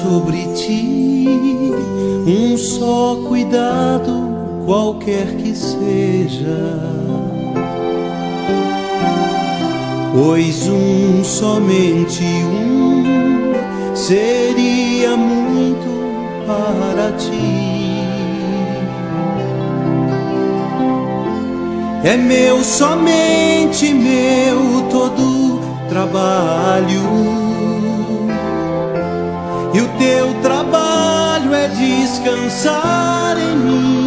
sobre ti um só cuidado, qualquer que seja, pois somente seria muito para ti. É meu, somente meu, todo trabalho, e o teu trabalho é descansar em mim.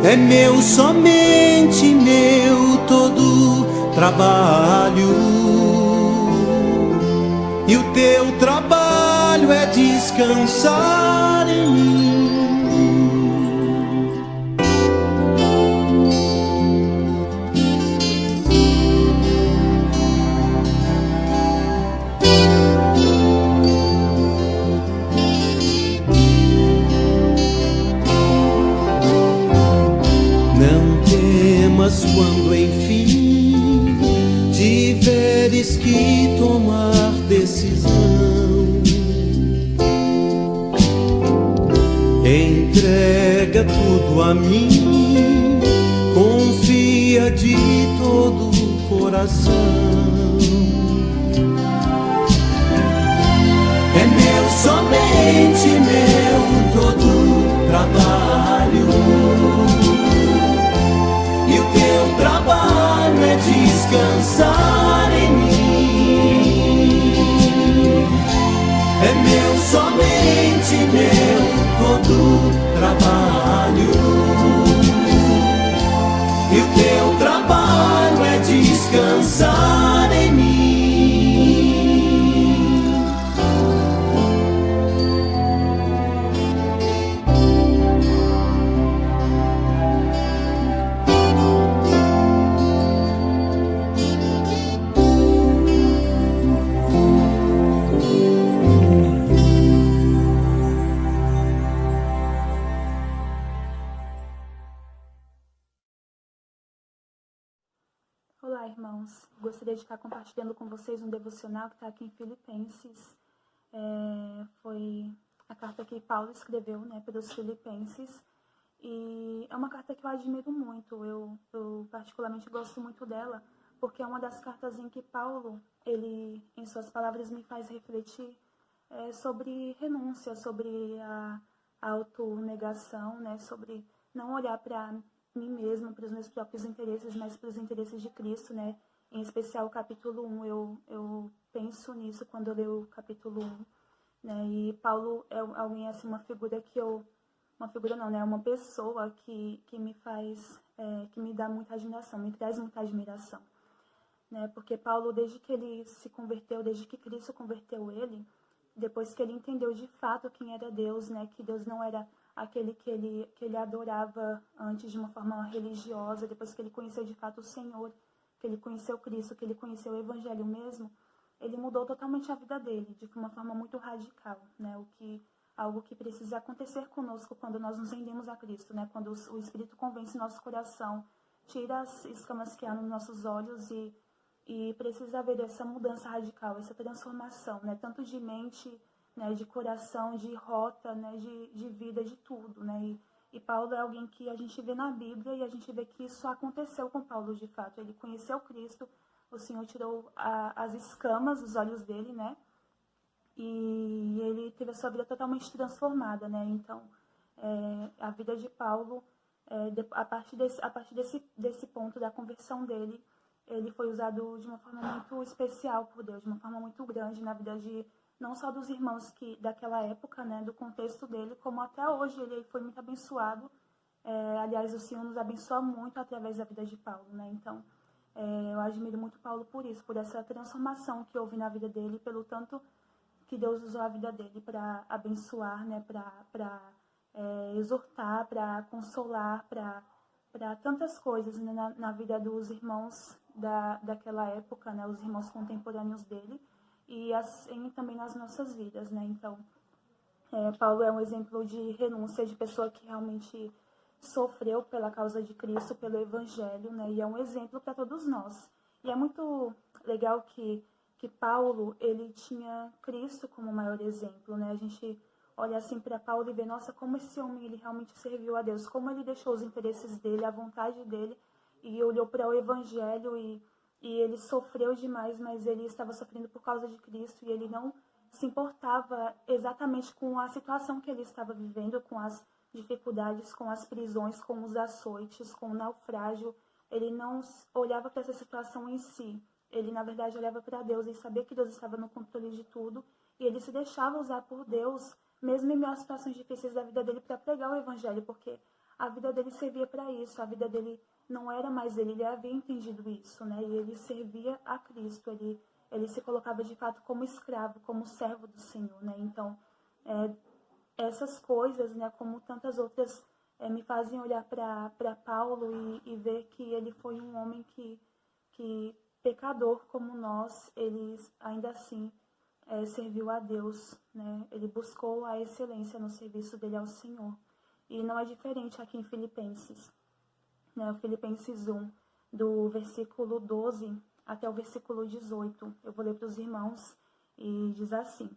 É meu, somente meu, todo trabalho, e o teu trabalho é descansar em mim. Quando enfim tiveres que tomar decisão, entrega tudo a mim, confia de todo o coração. É meu, somente meu, todo trabalho, e o teu trabalho é descansar em mim. É meu, somente meu, todo trabalho, e o teu trabalho é descansar em mim. Olá, irmãos. Gostaria de estar compartilhando com vocês um devocional que está aqui em Filipenses. Foi a carta que Paulo escreveu, para os Filipenses. E é uma carta que eu admiro muito. Eu particularmente gosto muito dela, porque é uma das cartas em que Paulo, ele, em suas palavras, me faz refletir sobre renúncia, sobre a autonegação, sobre não olhar para mim mesma, para os meus próprios interesses, mas para os interesses de Cristo, Em especial o capítulo 1, eu penso nisso quando eu leio o capítulo 1, E Paulo é alguém, assim, uma figura que uma figura não, uma pessoa que me faz, que me dá muita admiração, me traz muita admiração, Porque Paulo, desde que ele se converteu, desde que Cristo converteu ele, depois que ele entendeu de fato quem era Deus, que Deus não era aquele que ele adorava antes de uma forma religiosa, depois que ele conheceu de fato o Senhor, que ele conheceu Cristo, que ele conheceu o Evangelho mesmo, ele mudou totalmente a vida dele, de uma forma muito radical, algo que precisa acontecer conosco quando nós nos rendemos a Cristo, quando o Espírito convence nosso coração, tira as escamas que há nos nossos olhos e precisa haver essa mudança radical, essa transformação, tanto de mente, de coração, de rota, de vida, de tudo, E Paulo é alguém que a gente vê na Bíblia e a gente vê que isso aconteceu com Paulo de fato. Ele conheceu Cristo, o Senhor tirou as escamas dos olhos dele, E ele teve a sua vida totalmente transformada, Então, a vida de Paulo, a partir desse ponto da conversão dele, ele foi usado de uma forma muito especial por Deus, de uma forma muito grande na vida de não só dos irmãos daquela época, do contexto dele, como até hoje ele foi muito abençoado. Aliás, o Senhor nos abençoa muito através da vida de Paulo, Então, eu admiro muito Paulo por isso, por essa transformação que houve na vida dele, pelo tanto que Deus usou a vida dele para abençoar, para exortar, para consolar, para tantas coisas, na vida dos irmãos daquela época, os irmãos contemporâneos dele, e assim também nas nossas vidas, Então, Paulo é um exemplo de renúncia, de pessoa que realmente sofreu pela causa de Cristo, pelo Evangelho, E é um exemplo para todos nós. E é muito legal que que Paulo, ele tinha Cristo como maior exemplo, né? A gente olha assim para Paulo e vê, nossa, como esse homem ele realmente serviu a Deus, como ele deixou os interesses dele, a vontade dele, e olhou para o Evangelho e ele sofreu demais, mas ele estava sofrendo por causa de Cristo e ele não se importava exatamente com a situação que ele estava vivendo, com as dificuldades, com as prisões, com os açoites, com o naufrágio. Ele não olhava para essa situação em si. Ele, na verdade, olhava para Deus e sabia que Deus estava no controle de tudo. E ele se deixava usar por Deus, mesmo em meio às situações difíceis da vida dele, para pregar o Evangelho, porque a vida dele servia para isso. A vida dele não era mais ele havia entendido isso, né? E ele servia a Cristo. Ele se colocava de fato como escravo, como servo do Senhor, né? Então, essas coisas, né, como tantas outras, me fazem olhar para Paulo e ver que ele foi um homem que pecador como nós, ele ainda assim serviu a Deus, né? Ele buscou a excelência no serviço dele ao Senhor. E não é diferente aqui em Filipenses, né? O Filipenses 1, do versículo 12 até o versículo 18. Eu vou ler para os irmãos e diz assim: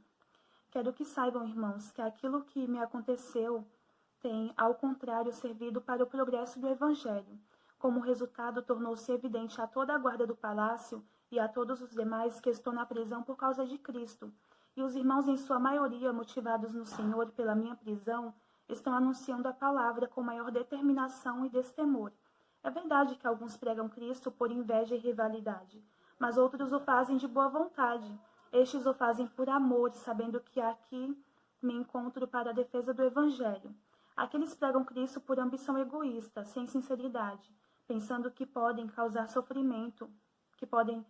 Quero que saibam, irmãos, que aquilo que me aconteceu tem, ao contrário, servido para o progresso do Evangelho. Como resultado, tornou-se evidente a toda a guarda do palácio e a todos os demais que estou na prisão por causa de Cristo. E os irmãos, em sua maioria, motivados no Senhor pela minha prisão, estão anunciando a palavra com maior determinação e destemor. É verdade que alguns pregam Cristo por inveja e rivalidade, mas outros o fazem de boa vontade. Estes o fazem por amor, sabendo que aqui me encontro para a defesa do Evangelho. Aqueles pregam Cristo por ambição egoísta, sem sinceridade, pensando que podem causar sofrimento, que podem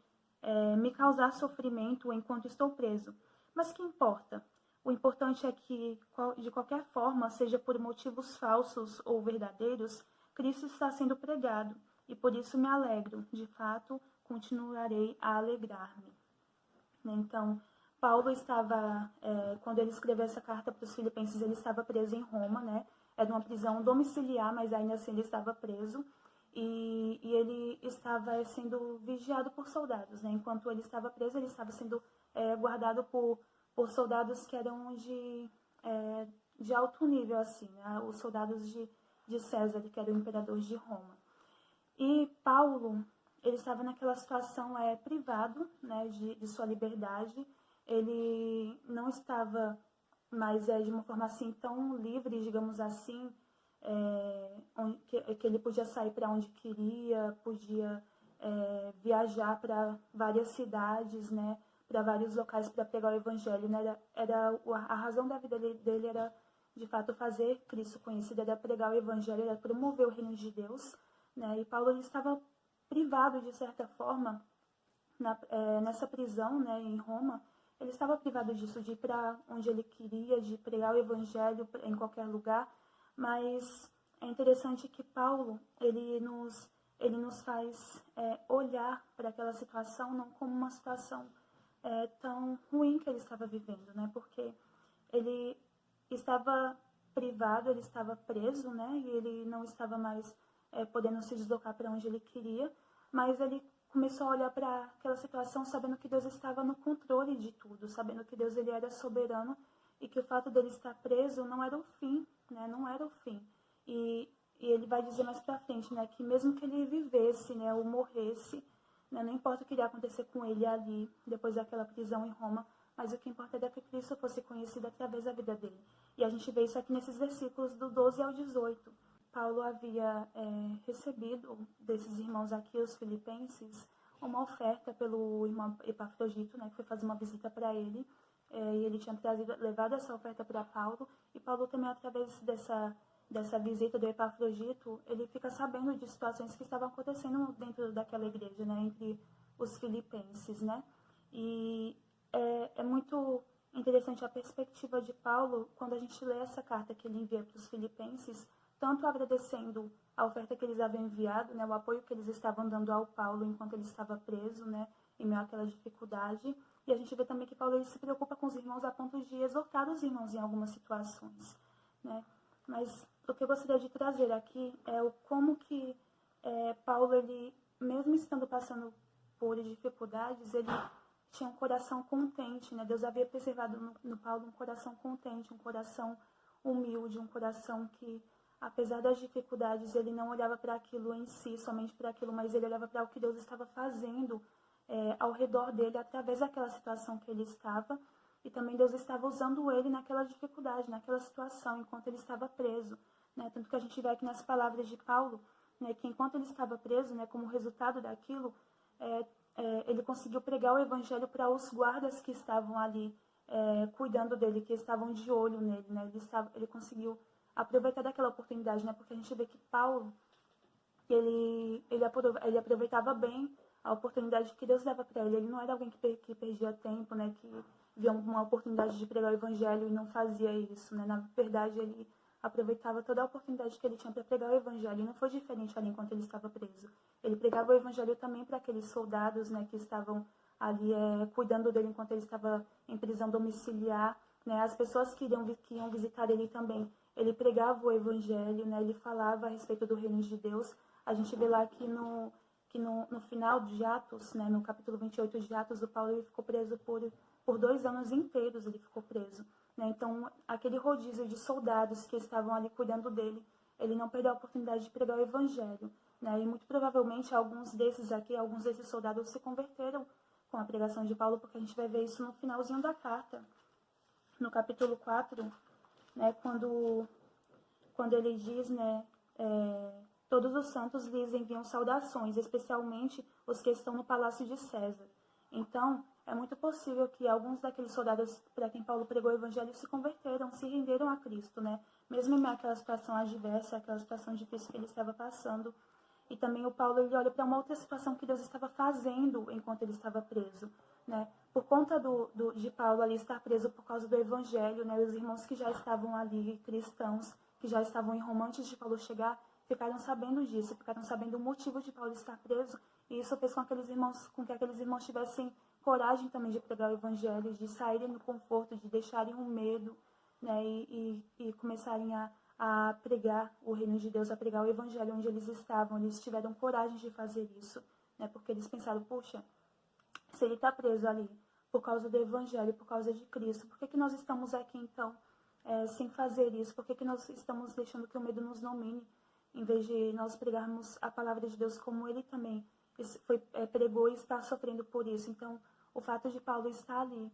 me causar sofrimento enquanto estou preso. Mas que importa? O importante é que, de qualquer forma, seja por motivos falsos ou verdadeiros, Cristo está sendo pregado, e por isso me alegro. De fato, continuarei a alegrar-me. Então, Paulo estava, quando ele escreveu essa carta para os filipenses, ele estava preso em Roma, né? Era uma prisão domiciliar, mas ainda assim ele estava preso. E ele estava sendo vigiado por soldados, né? Enquanto ele estava preso, ele estava sendo guardado por soldados que eram de alto nível, assim, né? Os soldados de César, que era o imperador de Roma. E Paulo, ele estava naquela situação privado, né, de sua liberdade. Ele não estava mais de uma forma assim tão livre, digamos assim, que ele podia sair para onde queria, podia viajar para várias cidades, né, para vários locais para pregar o Evangelho. Né? A razão da vida dele era, de fato, fazer Cristo conhecido, era pregar o Evangelho, era promover o reino de Deus. Né? E Paulo ele estava privado, de certa forma, nessa prisão, né, em Roma. Ele estava privado disso, de ir para onde ele queria, de pregar o Evangelho em qualquer lugar. Mas é interessante que Paulo, ele nos faz olhar para aquela situação não como uma situação tão ruim que ele estava vivendo, né? Porque ele estava privado, ele estava preso, né? E ele não estava mais podendo se deslocar para onde ele queria, mas ele começou a olhar para aquela situação sabendo que Deus estava no controle de tudo, sabendo que Deus ele era soberano e que o fato dele estar preso não era o fim, né? Não era o fim. E ele vai dizer mais para frente, né, que mesmo que ele vivesse, né, ou morresse, né, não importa o que iria acontecer com ele ali, depois daquela prisão em Roma, mas o que importa era que Cristo fosse conhecido através da vida dele. E a gente vê isso aqui nesses versículos do 12 ao 18. Paulo havia recebido desses irmãos aqui, os filipenses, uma oferta pelo irmão Epafrodito, né, que foi fazer uma visita para ele, e ele tinha levado essa oferta para Paulo, e Paulo também, através dessa visita do Epafrodito, ele fica sabendo de situações que estavam acontecendo dentro daquela igreja, né, entre os filipenses, né, e é muito interessante a perspectiva de Paulo quando a gente lê essa carta que ele envia para os filipenses, tanto agradecendo a oferta que eles haviam enviado, né, o apoio que eles estavam dando ao Paulo enquanto ele estava preso, né, em meio àquela dificuldade. E a gente vê também que Paulo ele se preocupa com os irmãos a ponto de exortar os irmãos em algumas situações, né. Mas o que eu gostaria de trazer aqui é o como que Paulo, ele, mesmo estando passando por dificuldades, ele tinha um coração contente, né? Deus havia preservado no Paulo um coração contente, um coração humilde, um coração que, apesar das dificuldades, ele não olhava para aquilo em si, somente para aquilo, mas ele olhava para o que Deus estava fazendo ao redor dele, através daquela situação que ele estava. E também Deus estava usando ele naquela dificuldade, naquela situação, enquanto ele estava preso, né? Tanto que a gente vê aqui nas palavras de Paulo, né, que enquanto ele estava preso, né, como resultado daquilo, ele conseguiu pregar o evangelho para os guardas que estavam ali cuidando dele, que estavam de olho nele, né? Ele conseguiu aproveitar daquela oportunidade, né? Porque a gente vê que Paulo, ele aproveitava bem a oportunidade que Deus dava para ele. Ele não era alguém que perdia tempo, né? Que via uma oportunidade de pregar o evangelho e não fazia isso, né? Na verdade, ele aproveitava toda a oportunidade que ele tinha para pregar o evangelho. E não foi diferente ali enquanto ele estava preso. Ele pregava o evangelho também para aqueles soldados, né? Que estavam ali cuidando dele enquanto ele estava em prisão domiciliar, né? As pessoas que iam visitar ele também. Ele pregava o evangelho, né? Ele falava a respeito do reino de Deus. A gente vê lá que no final de Atos, né, no capítulo 28 de Atos, o Paulo ele ficou preso por 2 anos inteiros, ele ficou preso. Né? Então, aquele rodízio de soldados que estavam ali cuidando dele, ele não perdeu a oportunidade de pregar o evangelho. Né? E muito provavelmente alguns desses soldados se converteram com a pregação de Paulo, porque a gente vai ver isso no finalzinho da carta, no capítulo 4, né, quando ele diz, né, todos os santos lhes enviam saudações, especialmente os que estão no palácio de César. Então, é muito possível que alguns daqueles soldados para quem Paulo pregou o evangelho se converteram, se renderam a Cristo, né? Mesmo em meio àquela situação adversa, aquela situação difícil que ele estava passando. E também o Paulo ele olha para uma outra situação que Deus estava fazendo enquanto ele estava preso, né? Por conta de Paulo ali estar preso por causa do evangelho, né? Os irmãos que já estavam ali, cristãos, que já estavam em Roma antes de Paulo chegar, ficaram sabendo disso, ficaram sabendo o motivo de Paulo estar preso. E isso fez com que aqueles irmãos tivessem coragem também de pregar o evangelho, de saírem do conforto, de deixarem o medo, né? E começarem a pregar o reino de Deus, a pregar o evangelho onde eles estavam. Eles tiveram coragem de fazer isso, né? Porque eles pensaram, puxa, se ele está preso ali por causa do evangelho, por causa de Cristo, por que nós estamos aqui então sem fazer isso? Por que nós estamos deixando que o medo nos domine, em vez de nós pregarmos a palavra de Deus como ele também pregou e está sofrendo por isso? Então, o fato de Paulo estar ali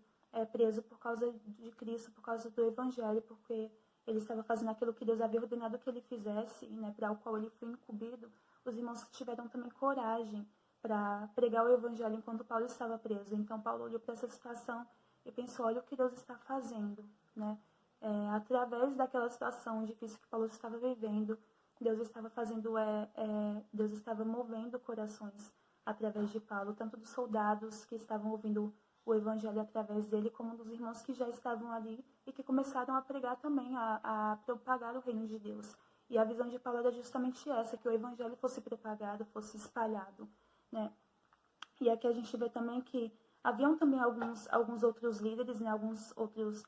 preso por causa de Cristo, por causa do evangelho, porque ele estava fazendo aquilo que Deus havia ordenado que ele fizesse, né, para o qual ele foi incumbido, os irmãos tiveram também coragem para pregar o evangelho enquanto Paulo estava preso. Então, Paulo olhou para essa situação e pensou, olha o que Deus está fazendo, né? Através daquela situação difícil que Paulo estava vivendo, Deus estava Deus estava movendo corações através de Paulo, tanto dos soldados que estavam ouvindo o evangelho através dele, como dos irmãos que já estavam ali e que começaram a pregar também, a propagar o reino de Deus. E a visão de Paulo era justamente essa, que o evangelho fosse propagado, fosse espalhado, né? E aqui a gente vê também que haviam também alguns outros líderes, né, alguns outros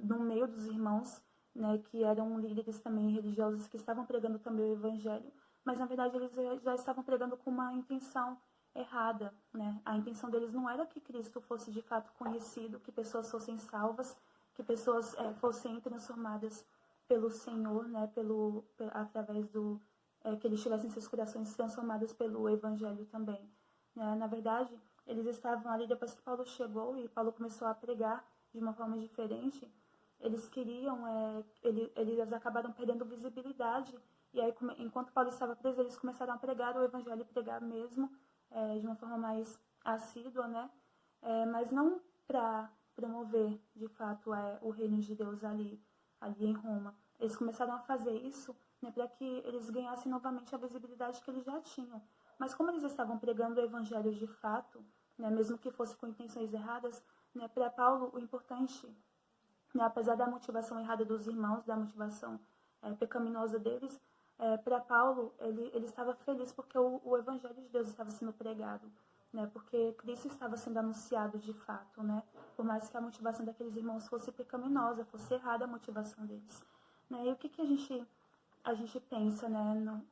no meio dos irmãos, né, que eram líderes também religiosos que estavam pregando também o evangelho, mas na verdade eles já estavam pregando com uma intenção errada, né? A intenção deles não era que Cristo fosse de fato conhecido, que pessoas fossem salvas, que pessoas fossem transformadas pelo Senhor, né, através que eles tivessem seus corações transformados pelo evangelho também, né? Na verdade, eles estavam ali depois que Paulo chegou e Paulo começou a pregar de uma forma diferente. Eles queriam, eles acabaram perdendo visibilidade. E aí, enquanto Paulo estava preso, eles começaram a pregar o evangelho, pregar mesmo, de uma forma mais assídua, né? Mas não para promover, de fato, o reino de Deus ali em Roma. Eles começaram a fazer isso, né, para que eles ganhassem novamente a visibilidade que eles já tinham. Mas como eles estavam pregando o evangelho de fato, né, mesmo que fosse com intenções erradas, né, para Paulo o importante, né, apesar da motivação errada dos irmãos, da motivação pecaminosa deles, para Paulo ele estava feliz porque o evangelho de Deus estava sendo pregado, né, porque Cristo estava sendo anunciado de fato, né, por mais que a motivação daqueles irmãos fosse pecaminosa, fosse errada a motivação deles, né. E o que a gente pensa, né,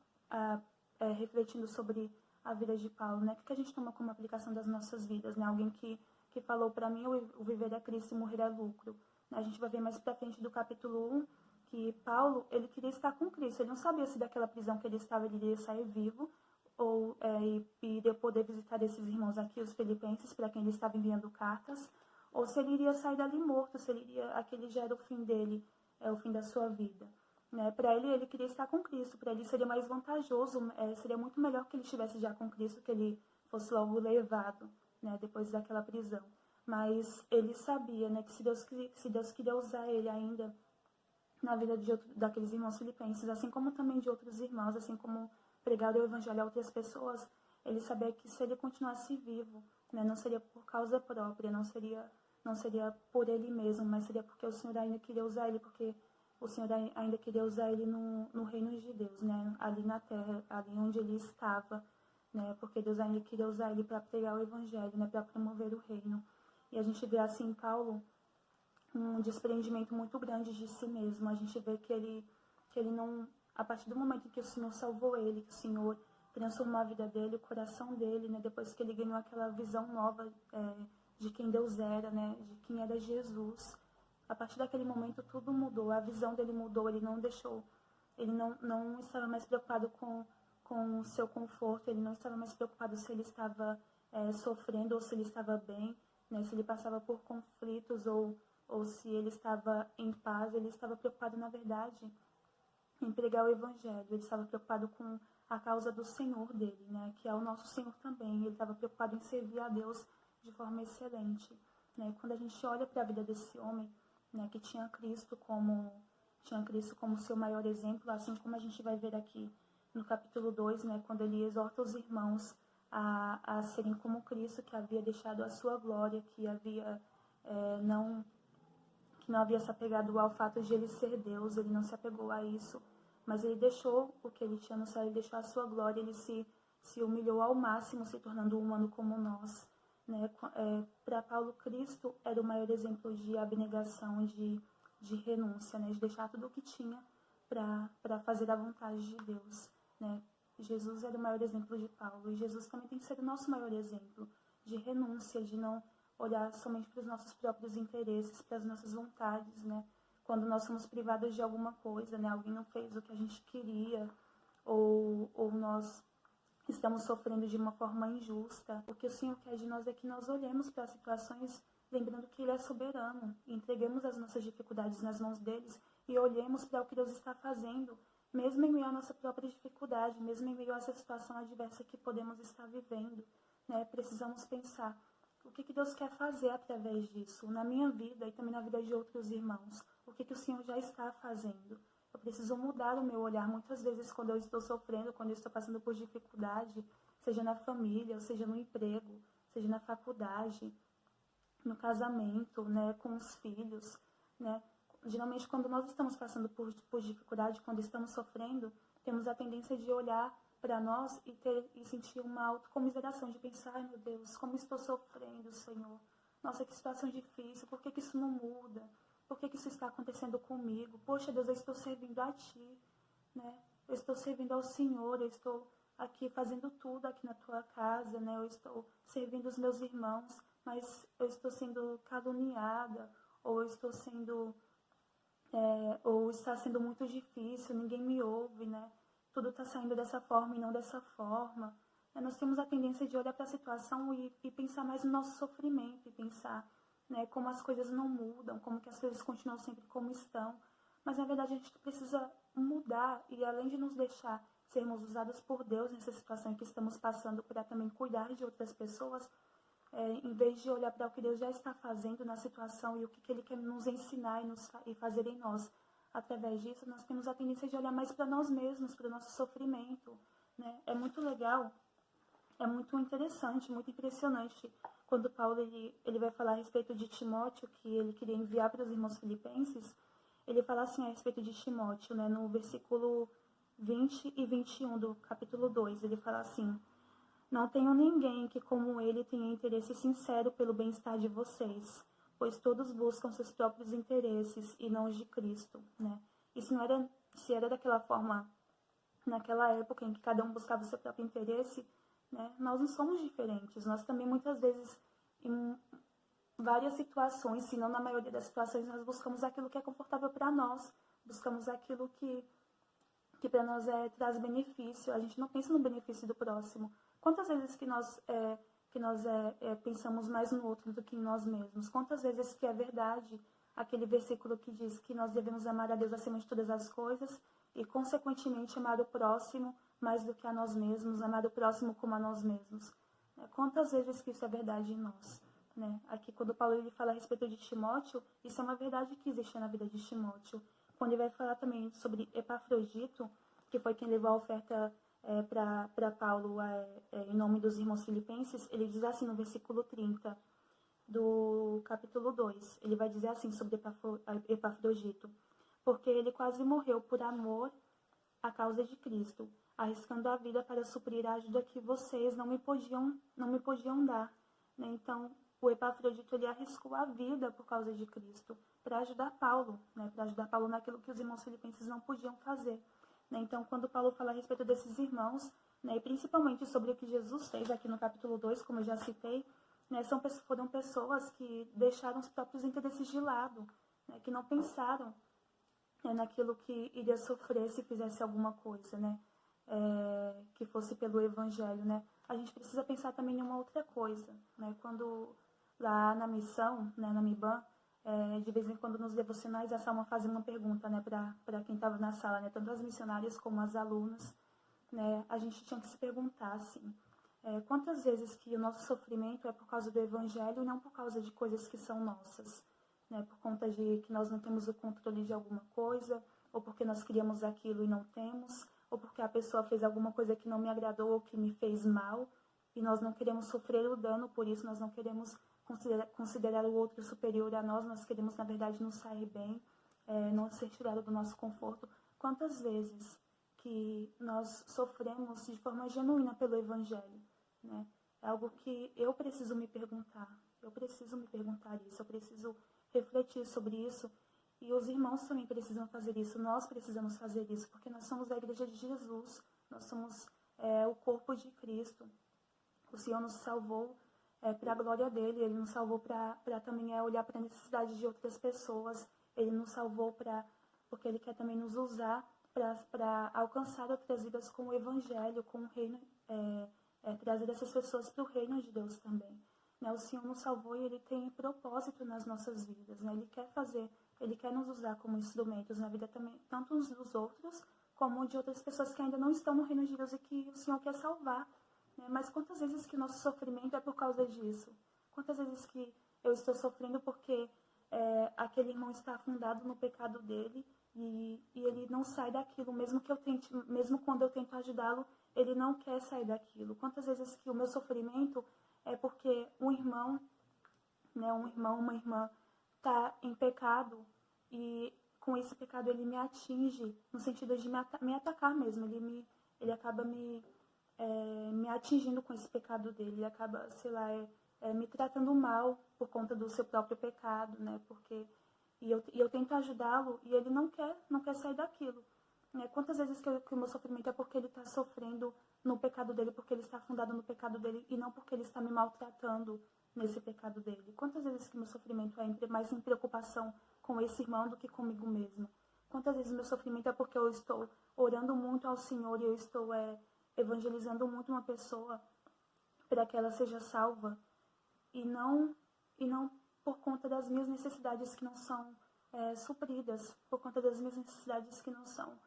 refletindo sobre a vida de Paulo, né? O que a gente toma como aplicação das nossas vidas, né? Alguém que falou para mim, o viver é Cristo e morrer é lucro. A gente vai ver mais pra frente do capítulo 1 que Paulo, ele queria estar com Cristo. Ele não sabia se daquela prisão que ele estava, ele iria sair vivo, ou iria poder visitar esses irmãos aqui, os filipenses, para quem ele estava enviando cartas, ou se ele iria sair dali morto, se ele iria, aquele já era o fim dele, o fim da sua vida. Né? Para ele queria estar com Cristo, para ele seria mais vantajoso, seria muito melhor que ele estivesse já com Cristo, que ele fosse logo levado, né, depois daquela prisão. Mas ele sabia, né, que se Deus queria usar ele ainda na vida daqueles irmãos filipenses, assim como também de outros irmãos, assim como pregar o evangelho a outras pessoas, ele sabia que se ele continuasse vivo, né, não seria por causa própria, não seria por ele mesmo, mas seria porque o Senhor ainda queria usar ele, porque o Senhor ainda queria usar ele no reino de Deus, né, ali na terra, ali onde ele estava, né, porque Deus ainda queria usar ele para pregar o evangelho, né, para promover o reino. E a gente vê assim em Paulo um desprendimento muito grande de si mesmo. A gente vê que ele não, a partir do momento em que o Senhor salvou ele, que o Senhor transformou a vida dele, o coração dele, né, depois que ele ganhou aquela visão nova de quem Deus era, né, de quem era Jesus, a partir daquele momento tudo mudou, a visão dele mudou, ele não estava mais preocupado com o seu conforto, ele não estava mais preocupado se ele estava sofrendo ou se ele estava bem, né, se ele passava por conflitos ou se ele estava em paz. Ele estava preocupado, na verdade, em pregar o evangelho, ele estava preocupado com a causa do Senhor dele, né, que é o nosso Senhor também. Ele estava preocupado em servir a Deus de forma excelente. Né. Quando a gente olha para a vida desse homem, né, que tinha Cristo como seu maior exemplo, assim como a gente vai ver aqui no capítulo 2, né, quando ele exorta os irmãos a serem como Cristo, que havia deixado a sua glória, que não havia se apegado ao fato de ele ser Deus, ele não se apegou a isso, mas ele deixou o que ele tinha no céu, ele deixou a sua glória, ele se humilhou ao máximo, se tornando humano como nós. Né? Para Paulo, Cristo era o maior exemplo de abnegação, de renúncia, né? De deixar tudo o que tinha para fazer a vontade de Deus. Né? Jesus era o maior exemplo de Paulo, e Jesus também tem que ser o nosso maior exemplo de renúncia, de não olhar somente para os nossos próprios interesses, para as nossas vontades, né? Quando nós somos privados de alguma coisa, né? Alguém não fez o que a gente queria, ou nós estamos sofrendo de uma forma injusta. O que o Senhor quer de nós é que nós olhemos para as situações, lembrando que Ele é soberano, e entreguemos as nossas dificuldades nas mãos deles e olhemos para o que Deus está fazendo, mesmo em meio à nossa própria dificuldade, mesmo em meio a essa situação adversa que podemos estar vivendo. Né? Precisamos pensar: o que Deus quer fazer através disso, na minha vida e também na vida de outros irmãos? O que o Senhor já está fazendo? Eu preciso mudar o meu olhar. Muitas vezes, quando eu estou sofrendo, quando eu estou passando por dificuldade, seja na família, ou seja no emprego, seja na faculdade, no casamento, né, com os filhos, né? Geralmente, quando nós estamos passando por dificuldade, quando estamos sofrendo, temos a tendência de olhar para nós e sentir uma autocomiseração, de pensar: ai meu Deus, como estou sofrendo, Senhor. Nossa, que situação difícil, por que isso não muda? Por que isso está acontecendo comigo? Poxa, Deus, eu estou servindo a Ti, né? Eu estou servindo ao Senhor, eu estou aqui fazendo tudo aqui na Tua casa, né? Eu estou servindo os meus irmãos, mas eu estou sendo caluniada, ou eu estou sendo... ou está sendo muito difícil, ninguém me ouve, né? Tudo está saindo dessa forma e não dessa forma. Nós temos a tendência de olhar para a situação e pensar mais no nosso sofrimento, e pensar, né, como as coisas não mudam, como que as coisas continuam sempre como estão. Mas, na verdade, a gente precisa mudar, e além de nos deixar sermos usados por Deus nessa situação em que estamos passando, para também cuidar de outras pessoas, em vez de olhar para o que Deus já está fazendo na situação e o que Ele quer nos ensinar e fazer em nós. Através disso, nós temos a tendência de olhar mais para nós mesmos, para o nosso sofrimento. Né? É muito legal, é muito interessante, muito impressionante quando Paulo ele vai falar a respeito de Timóteo, que ele queria enviar para os irmãos filipenses. Ele fala assim a respeito de Timóteo, né? No versículo 20 e 21 do capítulo 2, ele fala assim: não tenho ninguém que, como ele, tenha interesse sincero pelo bem-estar de vocês, pois todos buscam seus próprios interesses e não os de Cristo, né? Isso não era, se era daquela forma naquela época em que cada um buscava o seu próprio interesse, né? Nós não somos diferentes, nós também muitas vezes, em várias situações, se não na maioria das situações, nós buscamos aquilo que é confortável para nós, buscamos aquilo que para nós traz benefício, a gente não pensa no benefício do próximo. Quantas vezes que nós pensamos mais no outro do que em nós mesmos? Quantas vezes que é verdade aquele versículo que diz que nós devemos amar a Deus acima de todas as coisas e, consequentemente, amar o próximo mais do que a nós mesmos, amar o próximo como a nós mesmos? Quantas vezes que isso é verdade em nós? Né? Aqui, quando Paulo ele fala a respeito de Timóteo, isso é uma verdade que existe na vida de Timóteo. Quando ele vai falar também sobre Epafrodito, que foi quem levou a oferta para Paulo em nome dos irmãos filipenses, ele diz assim no versículo 30 do capítulo 2, ele vai dizer assim sobre Epafrodito: porque ele quase morreu por amor à causa de Cristo, arriscando a vida para suprir a ajuda que vocês não me podiam dar. Né? Então, o Epafrodito ele arriscou a vida por causa de Cristo, para ajudar Paulo, né? Para ajudar Paulo naquilo que os irmãos filipenses não podiam fazer. Né? Então, quando Paulo fala a respeito desses irmãos, né, e principalmente sobre o que Jesus fez aqui no capítulo 2, como eu já citei, né, foram pessoas que deixaram os próprios interesses de lado, né, que não pensaram naquilo que iria sofrer se fizesse alguma coisa, né, que fosse pelo Evangelho. Né. A gente precisa pensar também em uma outra coisa. Né, quando lá na missão, né, na MIBAN, de vez em quando nos devocionais a Salma fazia uma pergunta, né, para quem estava na sala, né, tanto as missionárias como as alunas, né, a gente tinha que se perguntar assim, quantas vezes que o nosso sofrimento é por causa do Evangelho e não por causa de coisas que são nossas, né, por conta de que nós não temos o controle de alguma coisa, ou porque nós queríamos aquilo e não temos, ou porque a pessoa fez alguma coisa que não me agradou ou que me fez mal, e nós não queremos sofrer o dano, por isso nós não queremos considerar o outro superior a nós queremos, na verdade, nos sair bem, não ser tirado do nosso conforto. Quantas vezes que nós sofremos de forma genuína pelo Evangelho, né? É algo que eu preciso me perguntar isso, eu preciso refletir sobre isso, e os irmãos também precisam fazer isso, nós precisamos fazer isso, porque nós somos a Igreja de Jesus, nós somos o corpo de Cristo. O Senhor nos salvou para a glória dele, ele nos salvou para também olhar para a necessidade de outras pessoas, ele nos salvou porque ele quer também nos usar para alcançar outras vidas com o Evangelho, com o reino, trazer essas pessoas para o reino de Deus também. Né? O Senhor nos salvou e ele tem propósito nas nossas vidas, né? Ele quer nos usar como instrumentos na vida também, tanto uns dos outros, como de outras pessoas que ainda não estão no reino de Deus e que o Senhor quer salvar. Mas quantas vezes que o nosso sofrimento é por causa disso? Quantas vezes que eu estou sofrendo porque aquele irmão está afundado no pecado dele e ele não sai daquilo, mesmo quando eu tento ajudá-lo, ele não quer sair daquilo. Quantas vezes que o meu sofrimento é porque um irmão, uma irmã está em pecado e com esse pecado ele me atinge no sentido de me atacar mesmo, ele acaba me atingindo com esse pecado dele, ele acaba, sei lá, me tratando mal por conta do seu próprio pecado, né? E eu tento ajudá-lo e ele não quer sair daquilo. Né? Quantas vezes que o meu sofrimento é porque ele está sofrendo no pecado dele, porque ele está afundado no pecado dele e não porque ele está me maltratando nesse pecado dele. Quantas vezes que o meu sofrimento é mais em preocupação com esse irmão do que comigo mesma. Quantas vezes o meu sofrimento é porque eu estou orando muito ao Senhor e eu estou evangelizando muito uma pessoa para que ela seja salva e não por conta das minhas necessidades que não são supridas, por conta das minhas necessidades que não são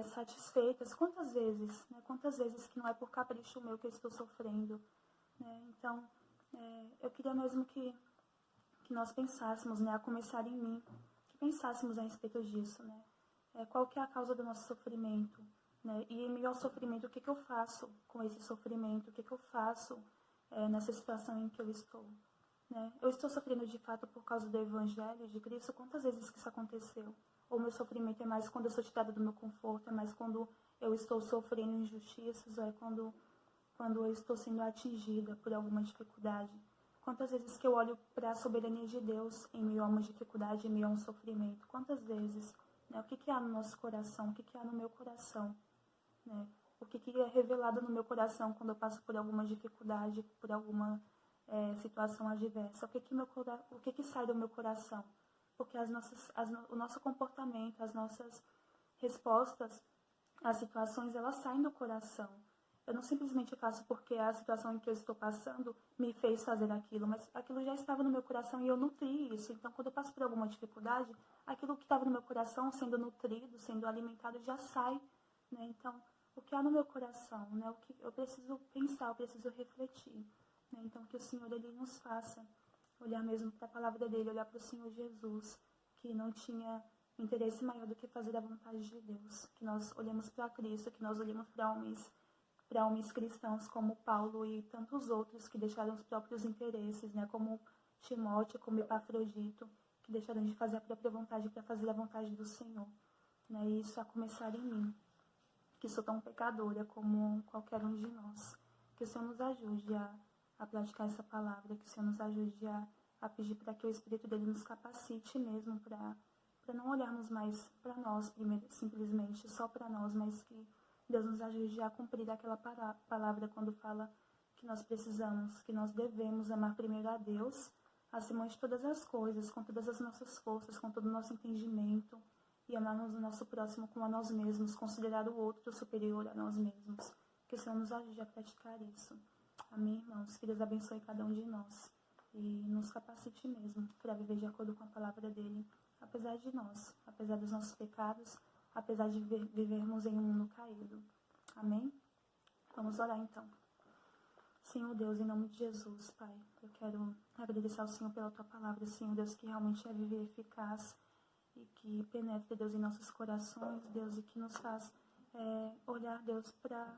satisfeitas. Quantas vezes, né? Quantas vezes que não é por capricho meu que eu estou sofrendo, né? Então, eu queria mesmo que nós pensássemos, né, a começar em mim, que pensássemos a respeito disso, né? Qual que é a causa do nosso sofrimento, né? E em meio ao sofrimento, o que eu faço com esse sofrimento? O que eu faço nessa situação em que eu estou? Né? Eu estou sofrendo de fato por causa do Evangelho de Cristo? Quantas vezes que isso aconteceu? Ou meu sofrimento é mais quando eu sou tirada do meu conforto, é mais quando eu estou sofrendo injustiças, ou é quando eu estou sendo atingida por alguma dificuldade? Quantas vezes que eu olho para a soberania de Deus em meio a uma dificuldade, em meio a um sofrimento? Quantas vezes? Né? O que há no nosso coração? O que há no meu coração? Né? o que é revelado no meu coração quando eu passo por alguma dificuldade, por alguma situação adversa, o que sai do meu coração, porque o nosso comportamento, as nossas respostas às situações, elas saem do coração. Eu não simplesmente faço porque a situação em que eu estou passando me fez fazer aquilo, mas aquilo já estava no meu coração e eu nutri isso. Então, quando eu passo por alguma dificuldade, aquilo que estava no meu coração, sendo nutrido, sendo alimentado, já sai, né? Então, o que há no meu coração, né? O que eu preciso pensar, eu preciso refletir, né? Então, que o Senhor, Ele nos faça olhar mesmo para a palavra dEle, olhar para o Senhor Jesus, que não tinha interesse maior do que fazer a vontade de Deus. Que nós olhemos para Cristo, que nós olhemos para homens cristãos como Paulo e tantos outros que deixaram os próprios interesses, né? Como Timóteo, como Epafrodito, que deixaram de fazer a própria vontade para fazer a vontade do Senhor, né? E isso a começar em mim, que sou tão pecadora como qualquer um de nós. Que o Senhor nos ajude a praticar essa palavra, que o Senhor nos ajude a pedir para que o Espírito dele nos capacite mesmo para não olharmos mais para nós, primeiro, simplesmente só para nós, mas que Deus nos ajude a cumprir aquela palavra quando fala que nós precisamos, que nós devemos amar primeiro a Deus, acima de todas as coisas, com todas as nossas forças, com todo o nosso entendimento, e amarmos o nosso próximo como a nós mesmos, considerar o outro superior a nós mesmos. Que o Senhor nos ajude a praticar isso. Amém, irmãos? Que Deus abençoe cada um de nós e nos capacite mesmo para viver de acordo com a palavra dele, apesar de nós, apesar dos nossos pecados, apesar de vivermos em um mundo caído. Amém? Vamos orar então. Senhor Deus, em nome de Jesus, Pai, eu quero agradecer ao Senhor pela Tua palavra, Senhor Deus, que realmente é viver eficaz e que penetra, Deus, em nossos corações, Deus, e que nos faz olhar, Deus, para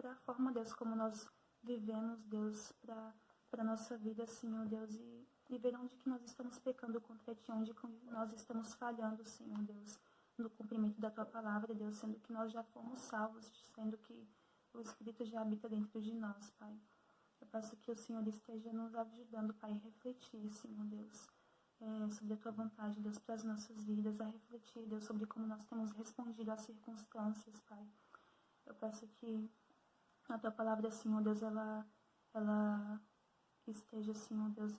a forma, Deus, como nós vivemos, Deus, para a nossa vida, Senhor Deus, e ver onde que nós estamos pecando contra Ti, onde nós estamos falhando, Senhor Deus, no cumprimento da Tua palavra, Deus, sendo que nós já fomos salvos, sendo que o Espírito já habita dentro de nós, Pai. Eu peço que o Senhor esteja nos ajudando, Pai, a refletir, Senhor Deus, sobre a Tua vontade, Deus, para as nossas vidas, a refletir, Deus, sobre como nós temos respondido às circunstâncias, Pai. Eu peço que a Tua palavra, Senhor Deus, ela esteja, Senhor Deus,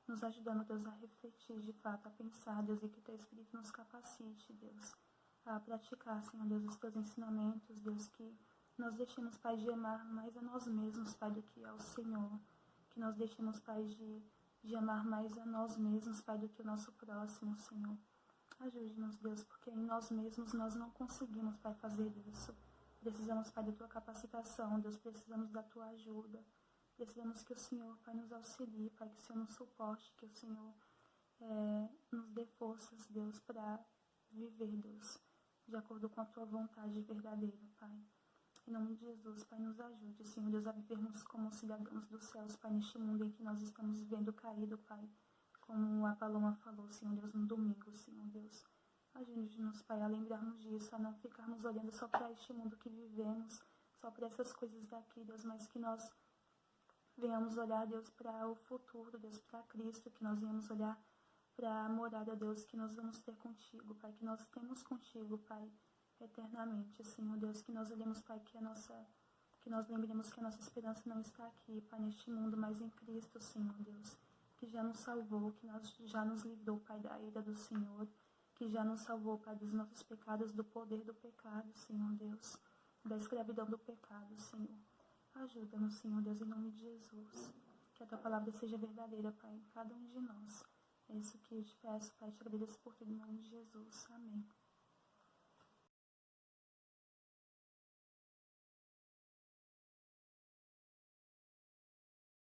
nos ajudando, Deus, a refletir de fato, a pensar, Deus, e que o Teu Espírito nos capacite, Deus, a praticar, Senhor Deus, os Teus ensinamentos, Deus, que nós deixemos, Pai, de amar mais a nós mesmos, Pai, do que ao Senhor, que nós deixemos, Pai, de amar mais a nós mesmos, Pai, do que o nosso próximo, Senhor. Ajude-nos, Deus, porque em nós mesmos nós não conseguimos, Pai, fazer isso. Precisamos, Pai, da Tua capacitação, Deus, precisamos da Tua ajuda. Precisamos que o Senhor, Pai, nos auxilie, Pai, que o Senhor nos suporte, que o Senhor nos dê forças, Deus, para viver, Deus, de acordo com a Tua vontade verdadeira, Pai. Em nome de Jesus, Pai, nos ajude, Senhor Deus, a vivermos como cidadãos dos céus, Pai, neste mundo em que nós estamos vivendo caído, Pai, como a Paloma falou, Senhor Deus, no domingo, Senhor Deus. Ajude-nos, Pai, a lembrarmos disso, a não ficarmos olhando só para este mundo que vivemos, só para essas coisas daqui, Deus, mas que nós venhamos olhar, Deus, para o futuro, Deus, para Cristo, que nós venhamos olhar para a morada, Deus, que nós vamos ter contigo, Pai, que nós temos contigo, Pai, eternamente, Senhor Deus, que nós olhemos, Pai, que nós lembremos que a nossa esperança não está aqui, Pai, neste mundo, mas em Cristo, Senhor Deus, que já nos salvou, que já nos livrou, Pai, da ira do Senhor, que já nos salvou, Pai, dos nossos pecados, do poder do pecado, Senhor Deus, da escravidão do pecado, Senhor. Ajuda-nos, Senhor Deus, em nome de Jesus, que a Tua palavra seja verdadeira, Pai, em cada um de nós. É isso que eu te peço, Pai, te agradeço por tudo, em nome de Jesus. Amém.